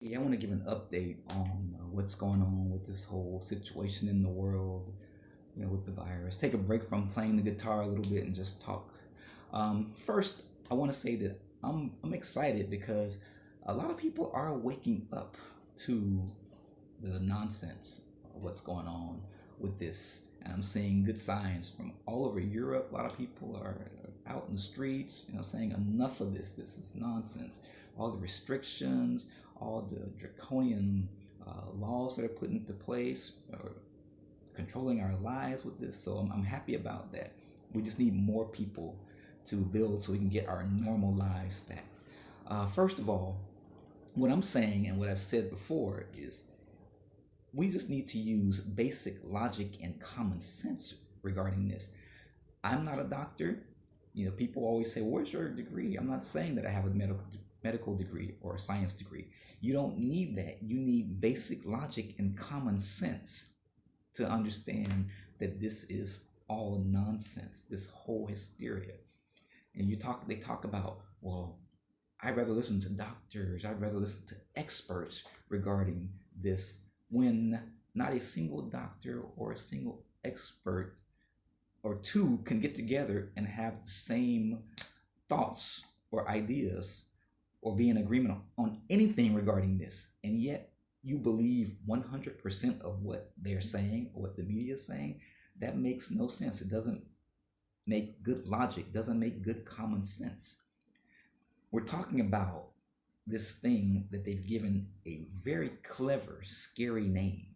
Yeah, I want to give an update on what's going on with this whole situation in the world, with the virus. Take a break from playing the guitar a little bit and just talk. First, I want to say that I'm excited because a lot of people are waking up to the nonsense of what's going on with this. And I'm seeing good signs from all over Europe. A lot of people are out in the streets, saying enough of this. This is nonsense. All the restrictions, all the draconian laws that are put into place are controlling our lives with this. So I'm happy about that. We just need more people to build so we can get our normal lives back. First of all, what I'm saying and what I've said before is we just need to use basic logic and common sense regarding this. I'm not a doctor. People always say, "Where's your degree?" I'm not saying that I have a medical degree or a science degree. You don't need that. You need basic logic and common sense to understand that this is all nonsense. This whole hysteria. And they talk about, well, I'd rather listen to doctors, I'd rather listen to experts regarding this, when not a single doctor or a single expert or two can get together and have the same thoughts or ideas or be in agreement on anything regarding this. And yet you believe 100% of what they're saying or what the media is saying. That makes no sense. It doesn't make good logic, doesn't make good common sense. We're talking about this thing that they've given a very clever, scary name,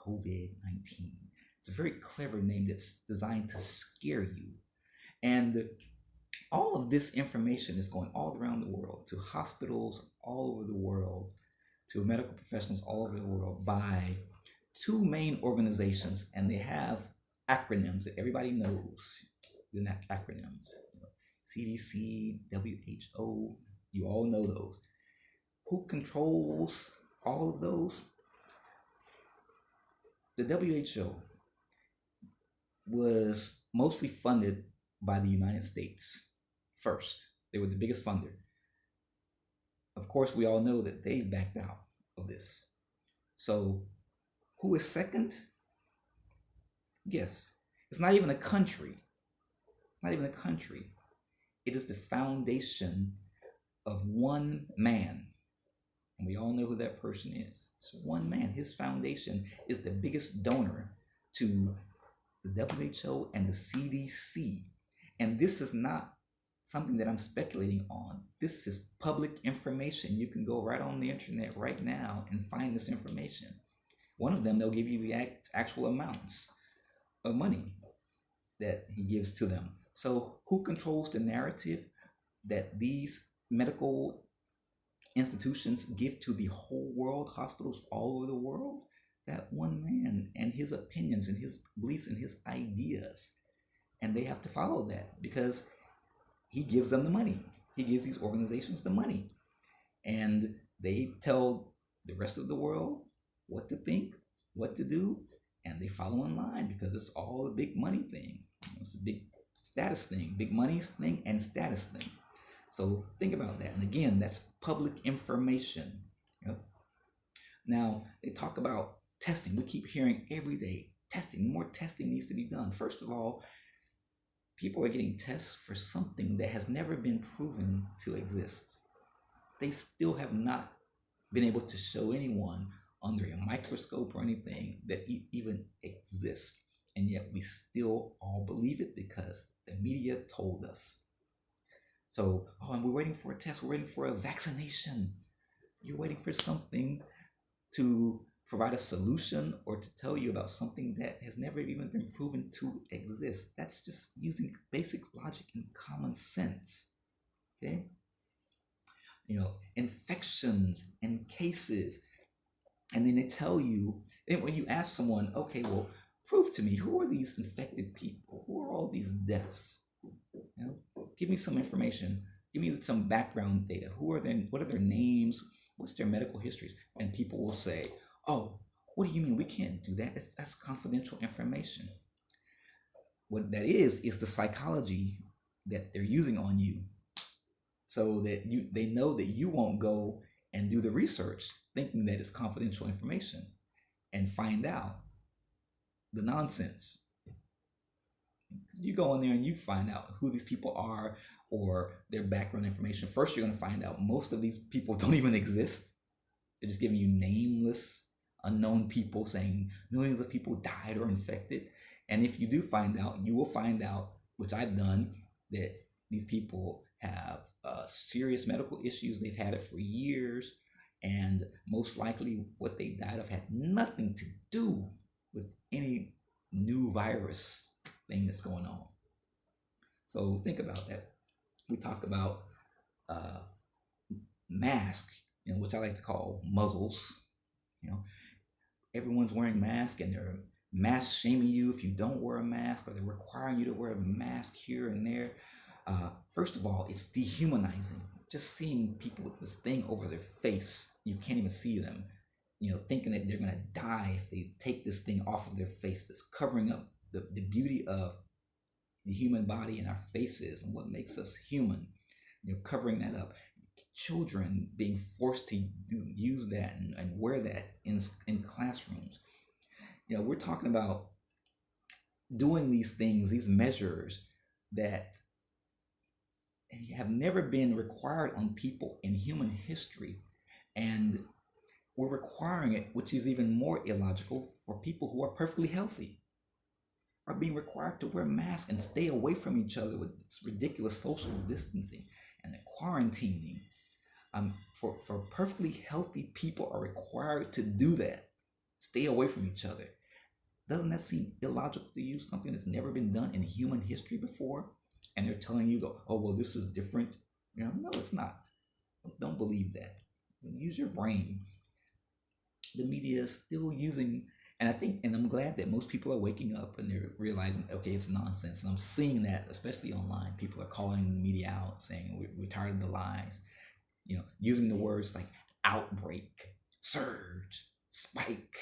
COVID 19. It's a very clever name that's designed to scare you. And all of this information is going all around the world to hospitals all over the world, to medical professionals all over the world by two main organizations, and they have acronyms that everybody knows. The acronyms, CDC, WHO, you all know those. Who controls all of those? The WHO was mostly funded by the United States first. They were the biggest funder. Of course, we all know that they backed out of this. So, who is second? Yes, it's not even a country. It's not even a country. It is the foundation of one man. And we all know who that person is. It's one man. His foundation is the biggest donor to the WHO and the CDC. And this is not something that I'm speculating on. This is public information. You can go right on the internet right now and find this information. One of them, they'll give you the actual amounts of money that he gives to them. So, who controls the narrative that these medical institutions give to the whole world, hospitals all over the world? That one man and his opinions and his beliefs and his ideas. And they have to follow that because he gives them the money. He gives these organizations the money. And they tell the rest of the world what to think, what to do, and they follow in line because it's all a big money thing. It's a big status thing, big money thing, and status thing. So think about that. And again, that's public information. Yep. Now, they talk about testing. We keep hearing every day testing. More testing needs to be done. First of all, people are getting tests for something that has never been proven to exist. They still have not been able to show anyone under a microscope or anything that even exists. And yet we still all believe it because the media told us. So, and we're waiting for a test, we're waiting for a vaccination. You're waiting for something to provide a solution or to tell you about something that has never even been proven to exist. That's just using basic logic and common sense. Okay? Infections and cases. And then they tell you, and when you ask someone, okay, well, prove to me, who are these infected people? Who are all these deaths? Give me some information. Give me some background data. Who are they? What are their names? What's their medical histories? And people will say, "Oh, what do you mean? We can't do that. That's confidential information." What that is the psychology that they're using on you, so that they know that you won't go and do the research thinking that it's confidential information and find out the nonsense. You go in there and you find out who these people are or their background information. First, you're going to find out most of these people don't even exist. They're just giving you nameless, unknown people saying millions of people died or infected. And if you do find out, you will find out, which I've done, that these people have serious medical issues. They've had it for years. And most likely what they died of had nothing to do with any new virus thing that's going on. So think about that. We talk about masks, which I like to call muzzles. Everyone's wearing masks and they're mask shaming you if you don't wear a mask, or they're requiring you to wear a mask here and there. First of all, it's dehumanizing. Just seeing people with this thing over their face, you can't even see them, thinking that they're going to die if they take this thing off of their face that's covering up the beauty of the human body and our faces and what makes us human, covering that up. Children being forced to use that and wear that in classrooms. We're talking about doing these things, these measures that have never been required on people in human history. And we're requiring it, which is even more illogical, for people who are perfectly healthy, are being required to wear masks and stay away from each other with this ridiculous social distancing and the quarantining. For perfectly healthy people are required to do that, stay away from each other. Doesn't that seem illogical to you? Something that's never been done in human history before, and they're telling you, oh well, this is different. No, it's not. Don't believe that. Use your brain. The media is still using, and I'm glad that most people are waking up and they're realizing, okay, it's nonsense. And I'm seeing that, especially online. People are calling the media out, saying we're tired of the lies. Using the words like outbreak, surge, spike,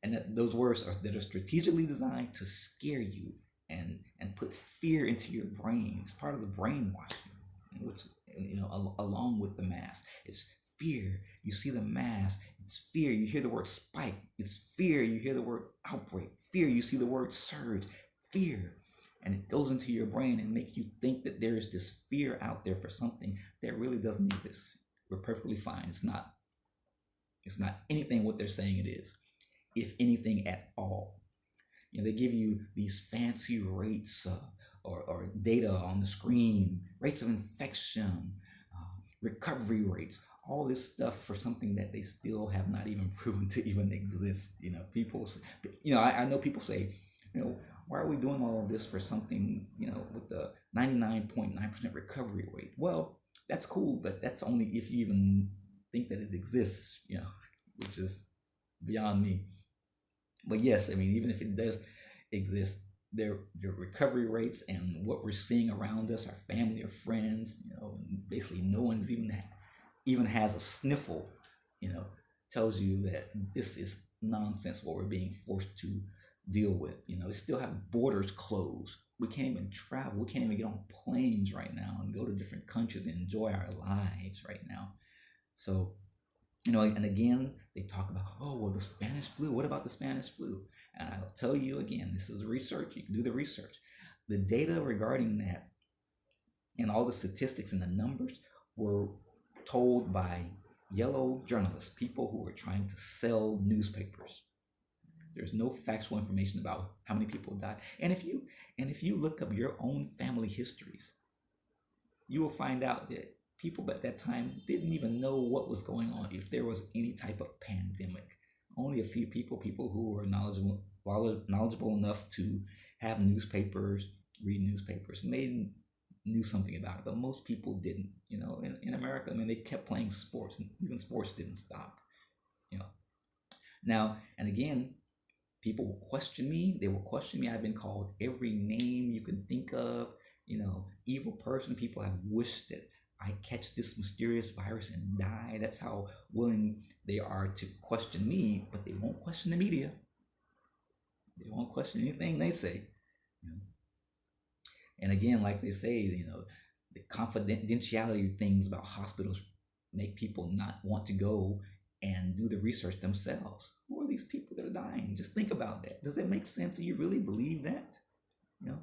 and those words that are strategically designed to scare you and put fear into your brain. It's part of the brainwashing, which along with the mask, it's fear. You see the mask, it's fear. You hear the word spike, it's fear. You hear the word outbreak, fear. You see the word surge, fear. And it goes into your brain and makes you think that there is this fear out there for something that really doesn't exist. We're perfectly fine. It's not anything what they're saying it is, if anything at all. They give you these fancy rates or data on the screen, rates of infection, recovery rates, all this stuff for something that they still have not even proven to even exist. People, I know people say, why are we doing all of this for something, with the 99.9% recovery rate? Well, that's cool, but that's only if you even think that it exists, which is beyond me. But yes, even if it does exist, their recovery rates and what we're seeing around us, our family or friends, basically no one's even has a sniffle, tells you that this is nonsense what we're being forced to deal with. They still have borders closed. We can't even travel. We can't even get on planes right now and go to different countries and enjoy our lives right now. So, and again, they talk about, oh, well, the Spanish flu. What about the Spanish flu? And I'll tell you again, this is research. You can do the research. The data regarding that and all the statistics and the numbers were told by yellow journalists, people who were trying to sell newspapers. There's no factual information about how many people died. And if you look up your own family histories, you will find out that people at that time didn't even know what was going on, if there was any type of pandemic. Only a few people who were knowledgeable enough to have newspapers, read newspapers, knew something about it. But most people didn't. In America, they kept playing sports, and even sports didn't stop. Now, and again, people will question me. They will question me. I've been called every name you can think of. Evil person. People have wished that I catch this mysterious virus and die. That's how willing they are to question me, but they won't question the media. They won't question anything they say. And again, like they say, the confidentiality things about hospitals make people not want to go and do the research themselves. Who are these people that are dying? Just think about that. Does that make sense? Do you really believe that? You know,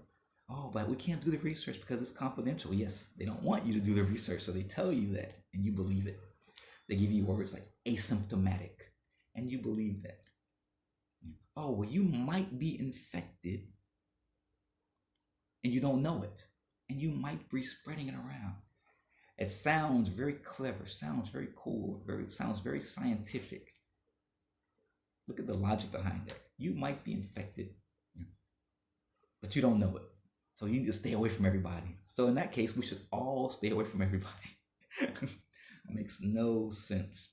oh, but we can't do the research because it's confidential. Yes, they don't want you to do the research, so they tell you that, and you believe it. They give you words like asymptomatic, and you believe that. Oh, well, you might be infected, and you don't know it, and you might be spreading it around. It sounds very clever, sounds very cool, sounds very scientific. Look at the logic behind that. You might be infected, but you don't know it. So you need to stay away from everybody. So in that case, we should all stay away from everybody. It makes no sense.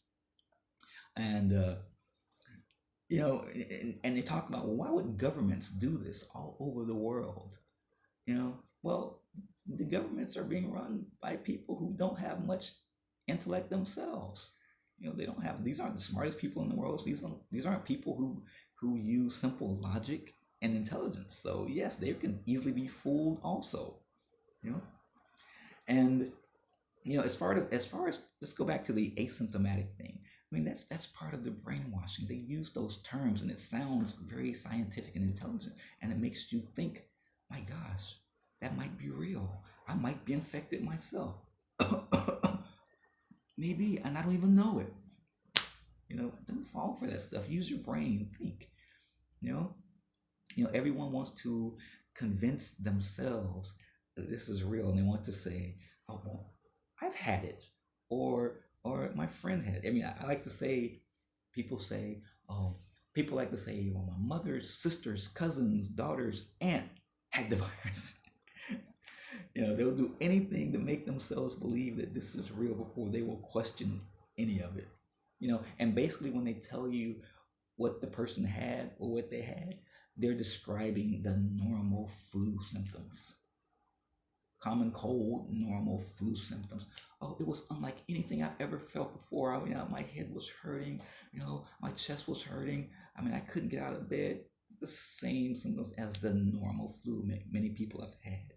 And and they talk about, well, why would governments do this all over the world? Well, the governments are being run by people who don't have much intellect themselves. They don't have. These aren't the smartest people in the world. These aren't people who use simple logic and intelligence. So yes, they can easily be fooled also. And as far as let's go back to the asymptomatic thing. I mean, that's part of the brainwashing. They use those terms, and it sounds very scientific and intelligent, and it makes you think, my gosh, that might be real. I might be infected myself. Maybe, and I don't even know it. Don't fall for that stuff. Use your brain. Think. Everyone wants to convince themselves that this is real, and they want to say, "Oh, well, I've had it," or my friend had it. I mean, I like to say, people say, "Oh," people like to say, "Well, my mother's sister's cousin's daughter's aunt had the virus." They'll do anything to make themselves believe that this is real before they will question any of it. And basically when they tell you what the person had or what they had, they're describing the normal flu symptoms. Common cold, normal flu symptoms. Oh, it was unlike anything I've ever felt before. I mean, my head was hurting, my chest was hurting. I mean, I couldn't get out of bed. It's the same symptoms as the normal flu many people have had.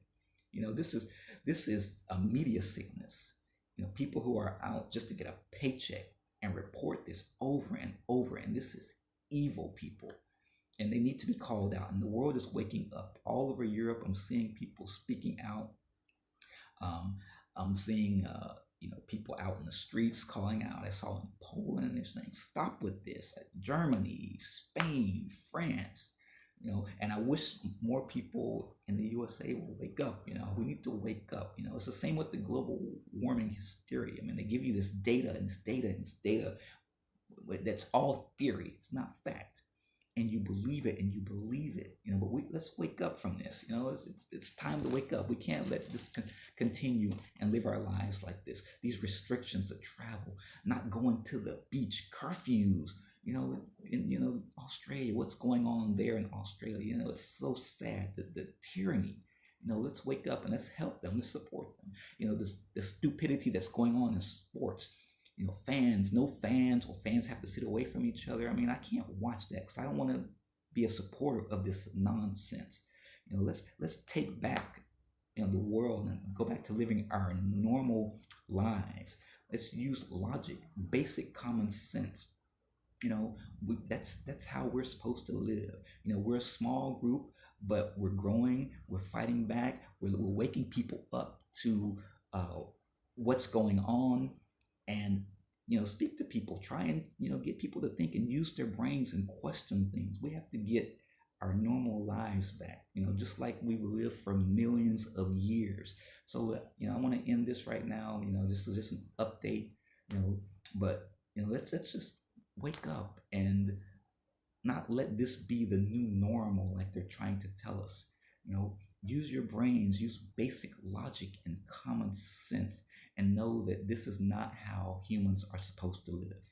This is a media sickness. People who are out just to get a paycheck and report this over and over, and this is evil people, and they need to be called out. And the world is waking up. All over Europe, I'm seeing people speaking out. I'm seeing people out in the streets calling out. I saw in Poland, they're saying stop with this. Germany, Spain, France. And I wish more people in the USA will wake up. We need to wake up. It's the same with the global warming hysteria. I mean, they give you this data and this data and this data that's all theory. It's not fact, and you believe it and you believe it. But let's wake up from this. It's time to wake up. We can't let this continue and live our lives like this. These restrictions to travel, not going to the beach, curfews. In Australia, what's going on there in Australia? It's so sad, that the tyranny. Let's wake up and let's help them, let's support them. The stupidity that's going on in sports. Fans, no fans, or fans have to sit away from each other. I mean, I can't watch that because I don't want to be a supporter of this nonsense. Let's take back the world and go back to living our normal lives. Let's use logic, basic common sense. That's how we're supposed to live. We're a small group, but we're growing. We're fighting back. We're waking people up to what's going on, and speak to people. Try and get people to think and use their brains and question things. We have to get our normal lives back. Just like we lived for millions of years. So I want to end this right now. This is just an update. But let's just wake up and not let this be the new normal like they're trying to tell us. Use your brains, use basic logic and common sense, and know that this is not how humans are supposed to live.